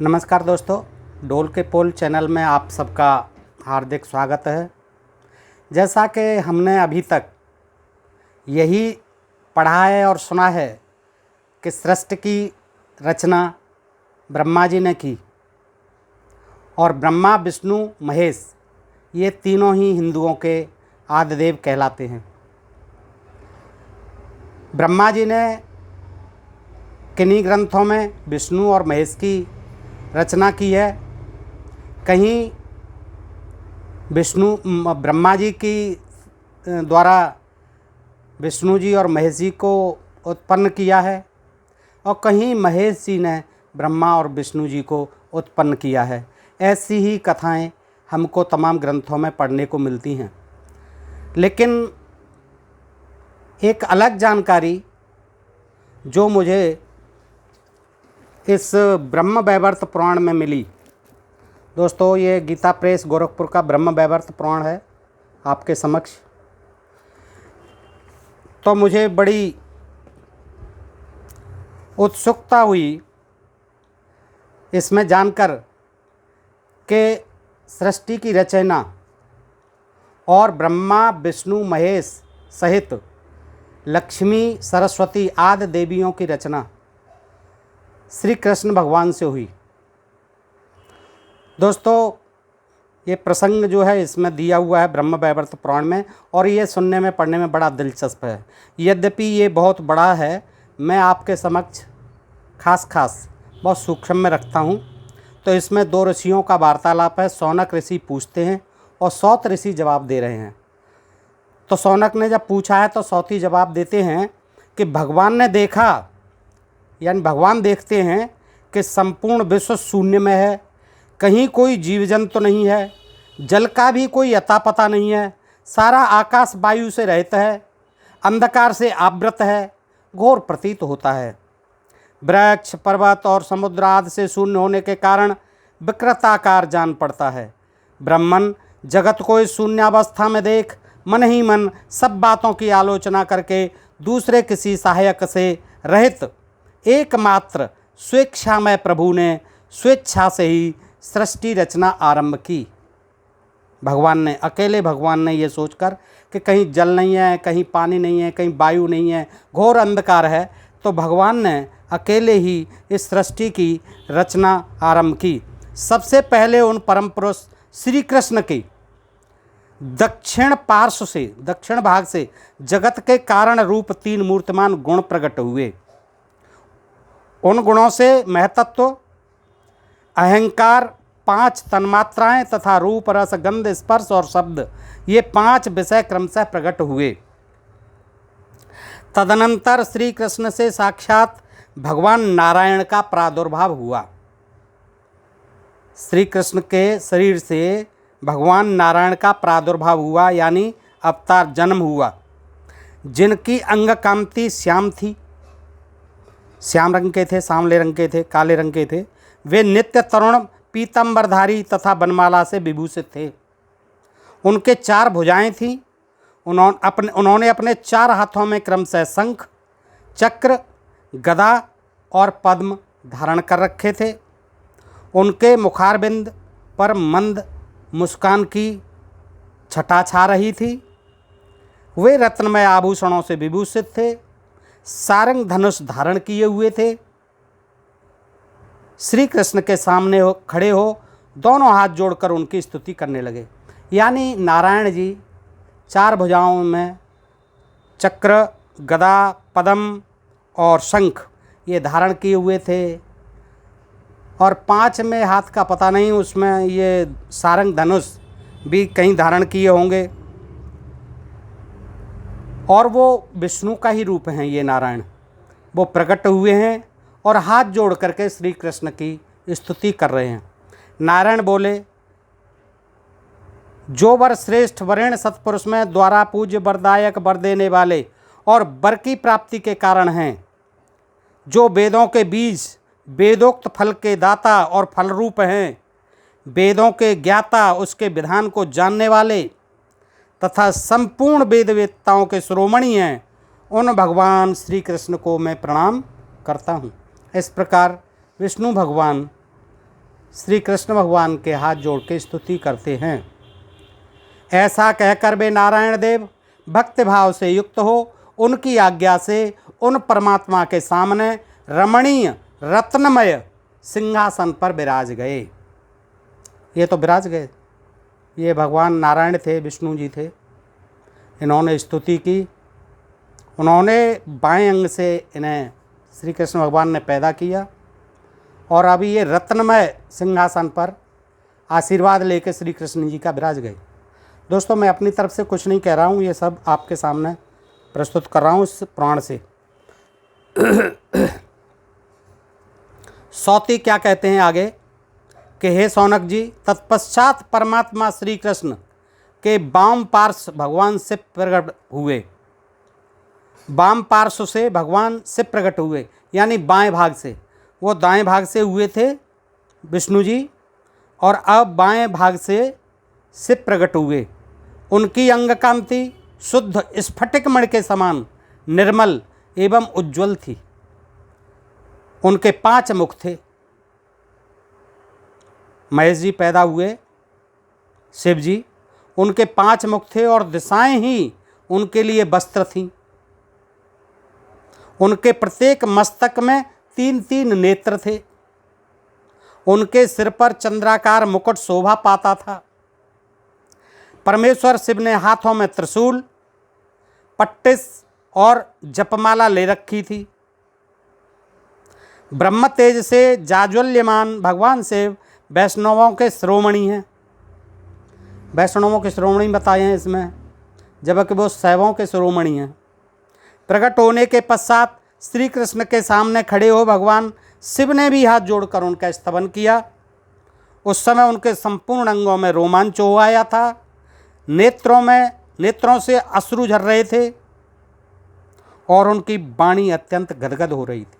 नमस्कार दोस्तों, डोल के पोल चैनल में आप सबका हार्दिक स्वागत है। जैसा कि हमने अभी तक यही पढ़ा है और सुना है कि सृष्टि की रचना ब्रह्मा जी ने की और ब्रह्मा, विष्णु, महेश ये तीनों ही हिंदुओं के आदिदेव कहलाते हैं। ब्रह्मा जी ने किन्हीं ग्रंथों में विष्णु और महेश की रचना की है। कहीं ब्रह्मा जी की द्वारा विष्णु जी और महेश जी को उत्पन्न किया है और कहीं महेश जी ने ब्रह्मा और विष्णु जी को उत्पन्न किया है। ऐसी ही कथाएं हमको तमाम ग्रंथों में पढ़ने को मिलती हैं। लेकिन एक अलग जानकारी जो मुझे इस ब्रह्म वैवर्त पुराण में मिली, दोस्तों ये गीता प्रेस गोरखपुर का ब्रह्म वैवर्त पुराण है आपके समक्ष। तो मुझे बड़ी उत्सुकता हुई इसमें जानकर कि सृष्टि की रचना और ब्रह्मा, विष्णु, महेश सहित लक्ष्मी, सरस्वती आदि देवियों की रचना श्री कृष्ण भगवान से हुई। दोस्तों ये प्रसंग जो है इसमें दिया हुआ है ब्रह्म वैवर्त पुराण में और ये सुनने में पढ़ने में बड़ा दिलचस्प है। यद्यपि ये बहुत बड़ा है, मैं आपके समक्ष खास बहुत सूक्ष्म में रखता हूँ। तो इसमें दो ऋषियों का वार्तालाप है। सौनक ऋषि पूछते हैं और सौत ऋषि जवाब दे रहे हैं। तो सौनक ने जब पूछा है तो सौती जवाब देते हैं कि भगवान ने देखा, यानी भगवान देखते हैं कि संपूर्ण विश्व शून्य में है, कहीं कोई जीव जंतु नहीं है, जल का भी कोई अता पता नहीं है, सारा आकाश वायु से रहित है, अंधकार से आवृत है, घोर प्रतीत होता है। वृक्ष, पर्वत और समुद्र आदि से शून्य होने के कारण विकृताकार जान पड़ता है। ब्रह्मन जगत को इस शून्यावस्था में देख मन ही मन सब बातों की आलोचना करके दूसरे किसी सहायक से रहित एकमात्र स्वेच्छामय प्रभु ने स्वेच्छा से ही सृष्टि रचना आरंभ की। अकेले भगवान ने ये सोचकर कि कहीं जल नहीं है, कहीं पानी नहीं है, कहीं वायु नहीं है, घोर अंधकार है, तो भगवान ने अकेले ही इस सृष्टि की रचना आरंभ की। सबसे पहले उन परम पुरुष श्री कृष्ण की दक्षिण भाग से जगत के कारण रूप तीन मूर्तिमान गुण प्रकट हुए। उन गुणों से महतत्व, अहंकार, 5 तन्मात्राएं तथा रूप, रस, गंध, स्पर्श और शब्द, ये 5 विषय क्रमशः प्रकट हुए। तदनंतर श्री कृष्ण से साक्षात भगवान नारायण का प्रादुर्भाव हुआ। श्री कृष्ण के शरीर से भगवान नारायण का प्रादुर्भाव हुआ, यानी अवतार जन्म हुआ, जिनकी अंग कांति श्याम थी। श्याम रंग के थे, सांवले रंग के थे, काले रंग के थे। वे नित्य तरुण पीतंबरधारी तथा बनमाला से विभूषित थे। उनके 4 भुजाएं थीं। उन्होंने अपने 4 हाथों में क्रमशः शंख, चक्र, गदा और पद्म धारण कर रखे थे। उनके मुखारबिंद पर मंद मुस्कान की छटा छा रही थी। वे रत्नमय आभूषणों से विभूषित थे, सारंग धनुष धारण किए हुए थे। श्री कृष्ण के सामने खड़े हो दोनों हाथ जोड़कर उनकी स्तुति करने लगे। यानी नारायण जी 4 भुजाओं में चक्र, गदा, पद्म और शंख ये धारण किए हुए थे और 5 में हाथ का पता नहीं, उसमें ये सारंग धनुष भी कहीं धारण किए होंगे। और वो विष्णु का ही रूप हैं। ये नारायण वो प्रकट हुए हैं और हाथ जोड़ करके श्री कृष्ण की स्तुति कर रहे हैं। नारायण बोले, जो वर श्रेष्ठ वरेण्य सत्पुरुष में द्वारा पूज्य वरदायक वर देने वाले और वर की प्राप्ति के कारण हैं, जो वेदों के बीज, वेदोक्त फल के दाता और फल रूप हैं, वेदों के ज्ञाता, उसके विधान को जानने वाले तथा संपूर्ण वेदवेत्ताओं के शिरोमणि हैं, उन भगवान श्री कृष्ण को मैं प्रणाम करता हूँ। इस प्रकार विष्णु भगवान श्री कृष्ण भगवान के हाथ जोड़ के स्तुति करते हैं। ऐसा कहकर वे नारायण देव भक्ति भाव से युक्त हो उनकी आज्ञा से उन परमात्मा के सामने रमणीय रत्नमय सिंहासन पर विराज गए। ये तो विराज गए, ये भगवान नारायण थे, विष्णु जी थे। इन्होंने स्तुति की, उन्होंने बाएं अंग से इन्हें श्री कृष्ण भगवान ने पैदा किया और अभी ये रत्नमय सिंहासन पर आशीर्वाद लेकर श्री कृष्ण जी का विराज गए। दोस्तों, मैं अपनी तरफ से कुछ नहीं कह रहा हूँ, ये सब आपके सामने प्रस्तुत कर रहा हूँ इस पुराण से। सौती क्या कहते हैं आगे कि हे सौनक जी, तत्पश्चात परमात्मा श्री कृष्ण के वाम पार्श्व भगवान से प्रकट हुए। वाम पार्श्व से भगवान से प्रकट हुए यानी बाएं भाग से। वो दाएं भाग से हुए थे विष्णु जी और अब बाएं भाग से प्रकट हुए। उनकी अंग कांति शुद्ध स्फटिक मणि के समान निर्मल एवं उज्ज्वल थी। उनके 5 मुख थे। महेश जी पैदा हुए शिव जी, उनके 5 मुख थे और दिशाएं ही उनके लिए वस्त्र थीं। उनके प्रत्येक मस्तक में 3-3 नेत्र थे। उनके सिर पर चंद्राकार मुकुट शोभा पाता था। परमेश्वर शिव ने हाथों में त्रिशूल, पट्टिस और जपमाला ले रखी थी। ब्रह्म तेज से जाज्वल्यमान भगवान शिव वैष्णवों के शिरोमणि हैं। वैष्णवों के शिरोमणि बताए हैं इसमें, जबकि वो शैवों के शिरोमणि हैं। प्रकट होने के पश्चात श्री कृष्ण के सामने खड़े हो भगवान शिव ने भी हाथ जोड़कर उनका स्तवन किया। उस समय उनके संपूर्ण अंगों में रोमांच हो आया था। नेत्रों से अश्रु झर रहे थे और उनकी वाणी अत्यंत गदगद हो रही थी।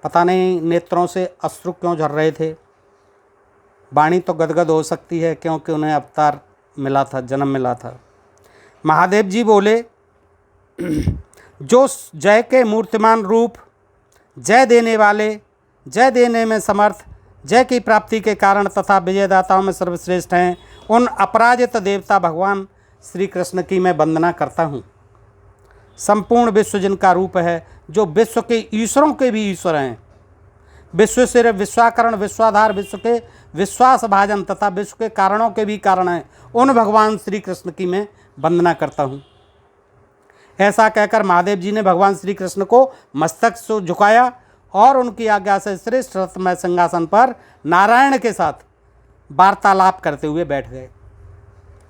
पता नहीं नेत्रों से अश्रु क्यों झर रहे थे। वाणी तो गदगद हो सकती है क्योंकि उन्हें अवतार मिला था, जन्म मिला था। महादेव जी बोले, जो जय के मूर्तिमान रूप, जय देने वाले, जय देने में समर्थ, जय की प्राप्ति के कारण तथा विजयदाताओं में सर्वश्रेष्ठ हैं, उन अपराजित देवता भगवान श्री कृष्ण की मैं वंदना करता हूँ। संपूर्ण विश्व जिनका रूप है, जो विश्व के ईश्वरों के भी ईश्वर हैं, विश्व सिर, विश्वाकरण, विश्वाधार, विश्व के विश्वास भाजन तथा विश्व के कारणों के भी कारण हैं, उन भगवान श्री कृष्ण की मैं वंदना करता हूँ। ऐसा कहकर महादेव जी ने भगवान श्री कृष्ण को मस्तक से झुकाया और उनकी आज्ञा से श्रेष्ठ रत्नमय सिंहासन पर नारायण के साथ वार्तालाप करते हुए बैठ गए।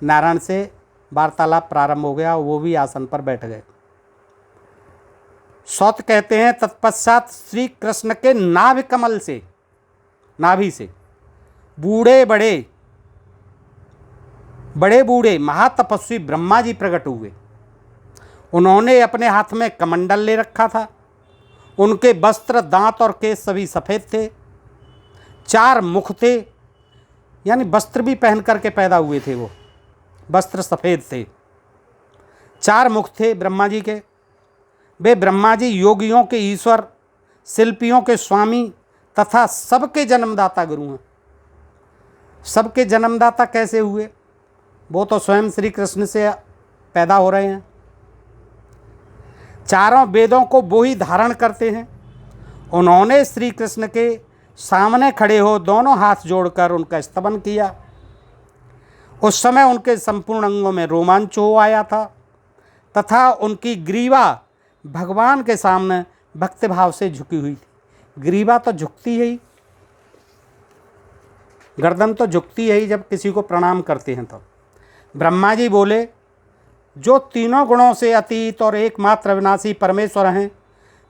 नारायण से वार्तालाप प्रारंभ हो गया, वो भी आसन पर बैठ गए। सौत कहते हैं, तत्पश्चात श्री कृष्ण के नाभि कमल से, नाभि से बड़े बूढ़े महातपस्वी ब्रह्मा जी प्रकट हुए। उन्होंने अपने हाथ में कमंडल ले रखा था। उनके वस्त्र, दांत और केस सभी सफ़ेद थे। 4 मुख थे, यानी वस्त्र भी पहन करके पैदा हुए थे। वो वस्त्र सफ़ेद थे। 4 मुख थे ब्रह्मा जी के। वे ब्रह्मा जी योगियों के ईश्वर, शिल्पियों के स्वामी तथा सबके जन्मदाता गुरु हैं। सबके जन्मदाता कैसे हुए? वो तो स्वयं श्री कृष्ण से पैदा हो रहे हैं। 4 वेदों को वो ही धारण करते हैं। उन्होंने श्री कृष्ण के सामने खड़े हो दोनों हाथ जोड़कर उनका स्तवन किया। उस समय उनके संपूर्ण अंगों में रोमांच हो आया था तथा उनकी ग्रीवा भगवान के सामने भक्तिभाव से झुकी हुई थी। ग्रीवा तो झुकती है ही, गर्दन तो झुकती है ही जब किसी को प्रणाम करते हैं। तो ब्रह्मा जी बोले, जो तीनों गुणों से अतीत और एकमात्र अविनाशी परमेश्वर हैं,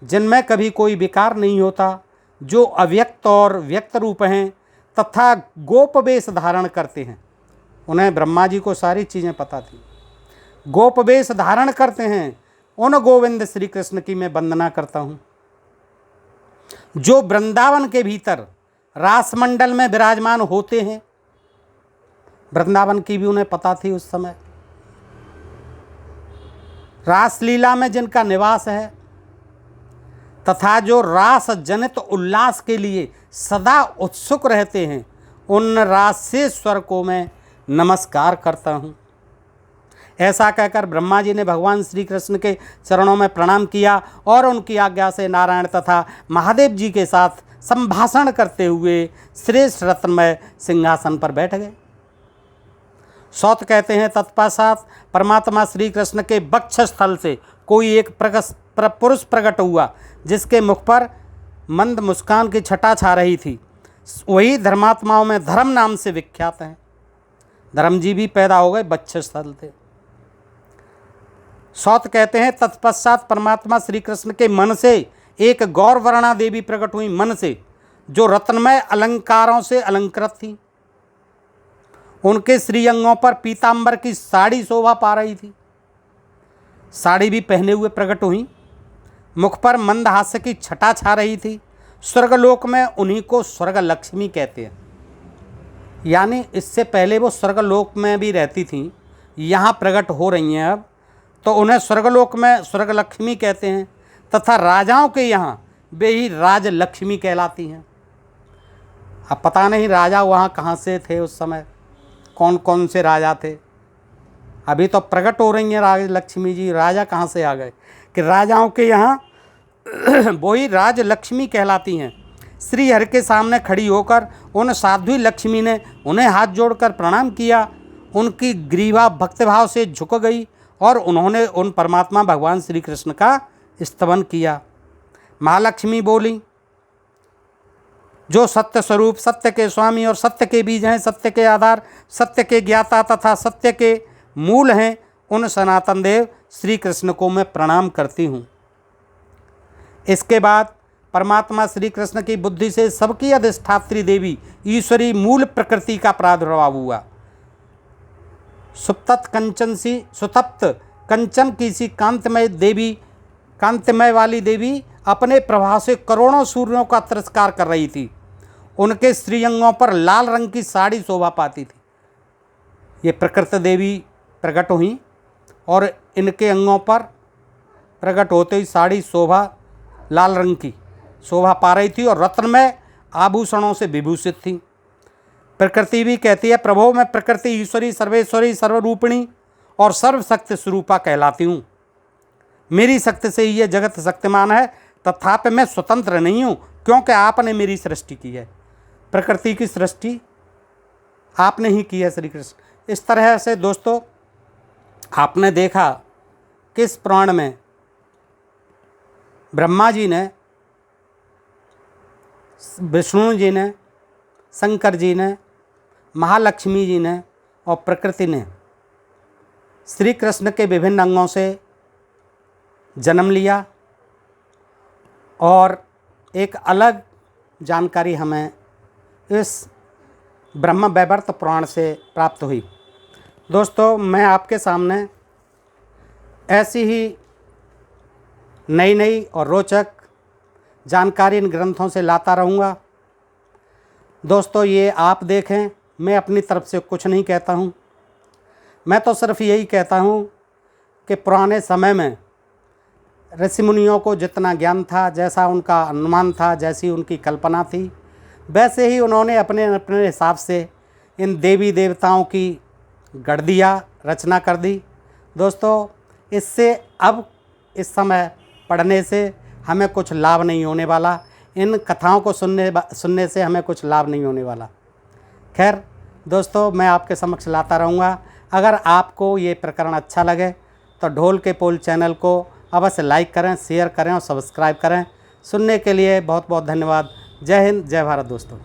जिनमें कभी कोई विकार नहीं होता, जो अव्यक्त और व्यक्त रूप हैं तथा गोप वेश धारण करते हैं। उन्हें ब्रह्मा जी को सारी चीज़ें पता थी। गोप वेश धारण करते हैं, उन गोविंद श्री कृष्ण की मैं वंदना करता हूँ। जो वृंदावन के भीतर रासमंडल में विराजमान होते हैं, वृंदावन की भी उन्हें पता थी उस समय। रासलीला में जिनका निवास है, तथा जो रास जनित उल्लास के लिए सदा उत्सुक रहते हैं, उन रासेश्वर को मैं नमस्कार करता हूँ। ऐसा कहकर ब्रह्मा जी ने भगवान श्री कृष्ण के चरणों में प्रणाम किया और उनकी आज्ञा से नारायण तथा महादेव जी के साथ संभाषण करते हुए श्रेष्ठ रत्नमय सिंहासन पर बैठ गए। सौत कहते हैं, तत्पश्चात परमात्मा श्री कृष्ण के वक्षस्थल से कोई एक पुरुष प्रकट हुआ, जिसके मुख पर मंद मुस्कान की छटा छा रही थी। वही धर्मात्माओं में धर्म नाम से विख्यात हैं। धर्म जी भी पैदा हो गए वक्षस्थल से। सौत कहते हैं, तत्पश्चात परमात्मा श्री कृष्ण के मन से एक गौरवर्णा देवी प्रकट हुई, मन से, जो रत्नमय अलंकारों से अलंकृत थी। उनके श्रीअंगों पर पीतांबर की साड़ी शोभा पा रही थी। साड़ी भी पहने हुए प्रकट हुई। मुख पर मंद हास्य की छटा छा रही थी। स्वर्गलोक में उन्हीं को स्वर्ग लक्ष्मी कहते हैं, यानी इससे पहले वो स्वर्गलोक में भी रहती थी, यहाँ प्रकट हो रही हैं अब, तो उन्हें स्वर्गलोक में स्वर्ग लक्ष्मी कहते हैं। तथा राजाओं के यहाँ वे ही राज लक्ष्मी कहलाती हैं। अब पता नहीं राजा वहाँ कहाँ से थे उस समय, कौन कौन से राजा थे। अभी तो प्रकट हो रही हैं राज लक्ष्मी जी, राजा कहाँ से आ गए कि राजाओं के यहाँ वही राज लक्ष्मी कहलाती हैं। श्री हरि के सामने खड़ी होकर उन साध्वी लक्ष्मी ने उन्हें हाथ जोड़कर प्रणाम किया। उनकी ग्रीवा भक्तिभाव से झुक गई और उन्होंने उन परमात्मा भगवान श्री कृष्ण का स्तवन किया। महालक्ष्मी बोली, जो सत्य स्वरूप, सत्य के स्वामी और सत्य के बीज हैं, सत्य के आधार, सत्य के ज्ञाता तथा सत्य के मूल हैं, उन सनातन देव श्री कृष्ण को मैं प्रणाम करती हूँ। इसके बाद परमात्मा श्री कृष्ण की बुद्धि से सबकी अधिष्ठात्री देवी ईश्वरी मूल प्रकृति का प्रादुर्भाव हुआ। सुतप्त कंचन की सी कांतिमय देवी, कांतिमय वाली देवी अपने प्रभाव से करोड़ों सूर्यों का तिरस्कार कर रही थी। उनके श्रीअंगों पर लाल रंग की साड़ी शोभा पाती थी। ये प्रकृति देवी प्रकट हुई और इनके अंगों पर प्रकट होते ही साड़ी शोभा लाल रंग की शोभा पा रही थी और रत्नमय आभूषणों से विभूषित थी। प्रकृति भी कहती है, प्रभो मैं प्रकृति ईश्वरी, सर्वेश्वरी, सर्वरूपिणी और सर्वशक्ति स्वरूपा कहलाती हूँ। मेरी शक्ति से ही यह जगत शक्तिमान है, तथापि मैं स्वतंत्र नहीं हूँ, क्योंकि आपने मेरी सृष्टि की है। प्रकृति की सृष्टि आपने ही की है श्री कृष्ण। इस तरह से दोस्तों आपने देखा किस पुराण में ब्रह्मा जी ने, विष्णु जी ने, शंकर जी ने, महालक्ष्मी जी ने और प्रकृति ने श्री कृष्ण के विभिन्न अंगों से जन्म लिया। और एक अलग जानकारी हमें इस ब्रह्म वैवर्त पुराण से प्राप्त हुई। दोस्तों मैं आपके सामने ऐसी ही नई नई और रोचक जानकारी इन ग्रंथों से लाता रहूँगा। दोस्तों ये आप देखें, मैं अपनी तरफ से कुछ नहीं कहता हूँ। मैं तो सिर्फ यही कहता हूँ कि पुराने समय में ऋषि मुनियों को जितना ज्ञान था, जैसा उनका अनुमान था, जैसी उनकी कल्पना थी, वैसे ही उन्होंने अपने अपने हिसाब से इन देवी देवताओं की गढ़ दिया, रचना कर दी। दोस्तों इससे अब इस समय पढ़ने से हमें कुछ लाभ नहीं होने वाला, इन कथाओं को सुनने से हमें कुछ लाभ नहीं होने वाला। खैर दोस्तों मैं आपके समक्ष लाता रहूँगा। अगर आपको ये प्रकरण अच्छा लगे तो ढोल के पोल चैनल को अवश्य लाइक करें, शेयर करें और सब्सक्राइब करें। सुनने के लिए बहुत बहुत धन्यवाद। जय हिंद, जय भारत दोस्तों।